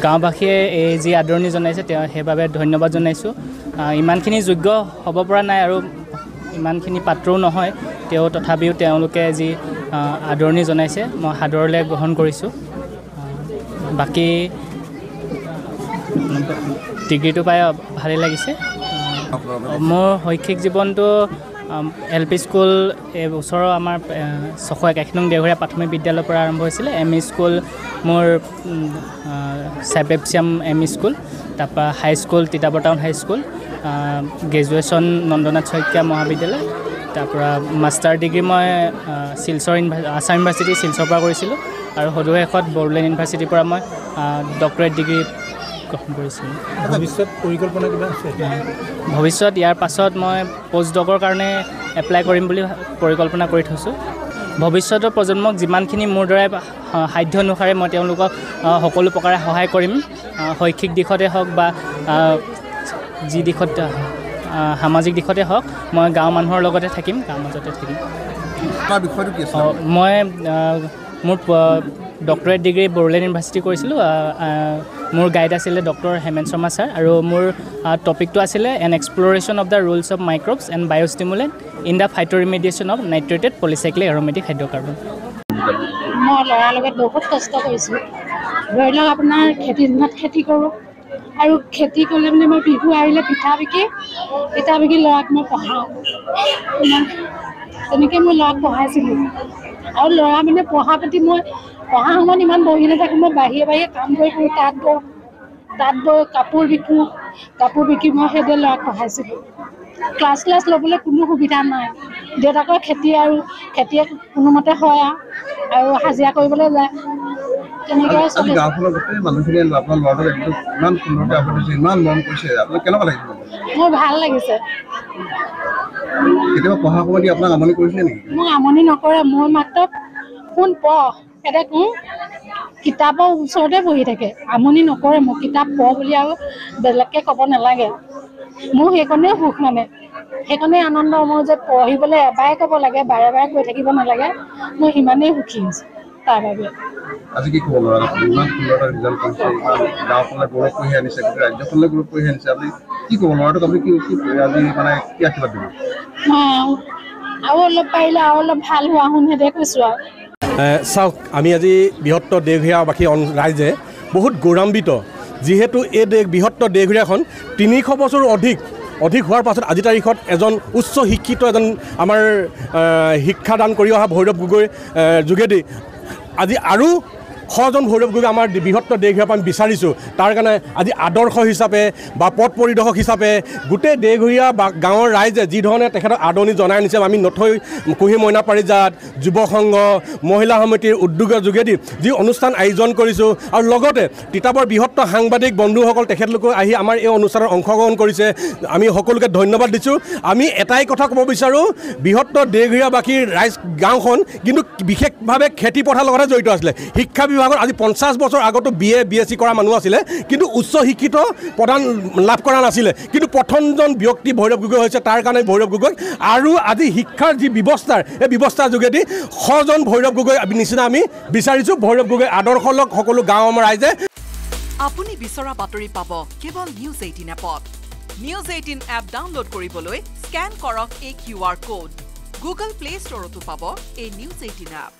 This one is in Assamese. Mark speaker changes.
Speaker 1: গাঁওবাসীয়ে এই যি আদৰণি জনাইছে তেওঁ সেইবাবে ধন্যবাদ জনাইছোঁ ইমানখিনি যোগ্য হ'ব পৰা নাই আৰু ইমানখিনি পাত্ৰও নহয় তথাপিও তেওঁলোকে যি আদৰণি জনাইছে মই সাদৰলৈ গ্ৰহণ কৰিছোঁ বাকী ডিগ্ৰীটো পাই ভালেই লাগিছে মোৰ শৈক্ষিক জীৱনটো LP স্কুল এই ওচৰৰ আমাৰ 681 নং দেওঘৰীয়া প্ৰাথমিক বিদ্যালয়ৰ পৰা আৰম্ভ হৈছিলে ME স্কুল মোৰ চেপেপচিয়াম ME স্কুল তাৰপৰা হাই স্কুল তিতাবৰ টাউন হাই স্কুল গ্ৰেজুৱেশ্যন নন্দনাথ শইকীয়া মহাবিদ্যালয় তাৰপৰা মাষ্টাৰ ডিগ্ৰী মই শিলচৰ আছাম ইউনিভাৰ্চিটি শিলচৰৰ পৰা কৰিছিলোঁ আৰু সদুৱেশত বড়োলেণ্ড ইউনিভাৰ্চিটিৰ পৰা মই ডক্টৰেট ডিগ্ৰী গ্ৰহণ কৰিছিলোঁ
Speaker 2: ভৱিষ্যত পৰিকল্পনা কিবা আছে
Speaker 1: ভৱিষ্যত ইয়াৰ পাছত মই পষ্ট ডকৰ কাৰণে এপ্লাই কৰিম বুলি পৰিকল্পনা কৰি থৈছোঁ ভৱিষ্যতৰ প্ৰজন্মক যিমানখিনি মোৰ দ্বাৰাই সাধ্য অনুসাৰে মই তেওঁলোকক সকলো প্ৰকাৰে সহায় কৰিম শৈক্ষিক দিশতে হওক বা যি দিশত সামাজিক দিশতে হওক মই গাঁৱৰ মানুহৰ লগতে থাকিম গাঁৱৰ মাজতে থাকিম মই মোৰ ডক্টৰেট ডিগ্ৰী বড়োলেণ্ড ইউনিভাৰ্চিটি কৰিছিলোঁ মোৰ গাইড আছিলে ডক্টৰ হেমেন শৰ্মা ছাৰ আৰু মোৰ টপিকটো আছিলে an exploration of the roles of microbes and biostimulant in the phytoremediation of nitrated polycyclic aromatic hydrocarbon
Speaker 3: মই ল'ৰাৰ লগত বহুত কষ্ট কৰিছোঁ ধৰি লওক আপোনাৰ খেতিৰ দিনত খেতি কৰোঁ আৰু খেতি কৰিলে মানে মই বিহু আহিলে পিঠা বিকি ল'ৰাক মই পঢ়াওঁ তেনেকৈ মই ল'ৰাক পঢ়াইছিলোঁ আৰু ল'ৰা মানে পঢ়া প্ৰতি মই পঢ়া সময়ত ইমান বহি নাথাকোঁ মই বাহিৰে কাম কৰি কৰি তাঁত বৈ কাপোৰ বিকি মই সেইদৰে ল'ৰাক পঢ়াইছিলোঁ ক্লাছ ল'বলৈ কোনো সুবিধা নাই দেউতাকৰ খেতিয়ে কোনোমতে হয় আৰু হাজিৰা কৰিবলৈ যায় তেনেকৈ মোৰ ভাল লাগিছে মোক আমনি নকৰে মই মাত্ৰ শুন পঢ় এতিয়া কওঁ কিতাপৰ ওচৰতে বহি থাকে আমনি নকৰে মোক কিতাপ পঢ় বুলি আৰু বেলেগকৈ ক'ব নালাগে মোৰ সেইকণেই সুখ মানে সেইকণেই আনন্দ মোৰ যে পঢ়িবলৈ এবাৰে ক'ব লাগে বাৰে বাৰে কৈ থাকিব নালাগে মই সিমানেই সুখী হৈছোঁ তাৰ বাবে
Speaker 4: আজি কি ক'ব ইমান সুন্দৰ এটা ৰিজাল্ট কৰিছে গাঁওখনলৈ গৌৰৱ কঢ়িয়াই আনিছে গোটেই ৰাজ্যখনলৈ গৌৰৱ কঢ়িয়াই আনিছে আপুনি কি ক'ব ল'ৰাটোক আপুনি কি আজি মানে কি আশীৰ্বাদ দিব
Speaker 3: আৰু অলপ পাৰিলে আৰু অলপ ভাল হোৱা শুন সেইটোৱে কৈছোঁ আৰু
Speaker 2: চাওক আমি আজি বৃহত্তৰ দেওঘৰীয়াবাসী ৰাইজে বহুত গৌৰৱান্বিত যিহেতু এই বৃহত্তৰ দেওঘৰীয়াখন 300 বছৰ অধিক হোৱাৰ পাছত আজি তাৰিখত এজন উচ্চ শিক্ষিত আমাৰ শিক্ষাদান কৰি অহা ভৈৰৱ গগৈৰ যোগেদি আজি আৰু 100জন ভৈৰৱ গগৈ আমাৰ বৃহত্তৰ দেওঘৰীয়াৰ পৰা আমি বিচাৰিছোঁ তাৰ কাৰণে আজি আদৰ্শ হিচাপে বা পথ পৰিদৰ্শক হিচাপে গোটেই দেওঘৰীয়া বা গাঁৱৰ ৰাইজে যি ধৰণে তেখেতক আদৰণি জনাই আনিছে আমি নথৈ কুঁহি মইনা পাৰিজাত যুৱ সংঘ মহিলা সমিতিৰ উদ্যোগৰ যোগেদি যি অনুষ্ঠান আয়োজন কৰিছোঁ আৰু লগতে তিতাবৰ বৃহত্তৰ সাংবাদিক বন্ধুসকল তেখেতলোকে আহি আমাৰ এই অনুষ্ঠানত অংশগ্ৰহণ কৰিছে আমি সকলোকে ধন্যবাদ দিছোঁ আমি এটাই কথা ক'ব বিচাৰোঁ বৃহত্তৰ দেওঘৰীয়াবাসীৰ ৰাইজ গাঁওখন কিন্তু বিশেষভাৱে খেতি পথাৰৰ লগতে জড়িত আছিলে শিক্ষা বিভাগত আজি 50 বছৰ আগতো BA BSc কৰা মানুহ আছিলে কিন্তু উচ্চ শিক্ষিত প্ৰদান লাভ কৰা নাছিলে কিন্তু প্ৰথমজন ব্যক্তি ভৈৰৱ গগৈ হৈছে তাৰ কাৰণে ভৈৰৱ গগৈ আৰু আজি শিক্ষাৰ যি ব্যৱস্থাৰ এই ব্যৱস্থাৰ যোগেদি 100জন ভৈৰৱ গগৈ নিচিনা আমি বিচাৰিছোঁ ভৈৰৱ গগৈ আদৰ্শ লগ সকলো গাঁৱৰ ৰাইজে
Speaker 5: আপুনি বিচৰা বাতৰি পাব কেৱল নিউজ 18 এপত নিউজ 18 এপ ডাউনলোড কৰিবলৈ স্ক্যান কৰক এই QR কোড গুগল প্লে ষ্টৰতো পাব এই নিউজ 18 এপ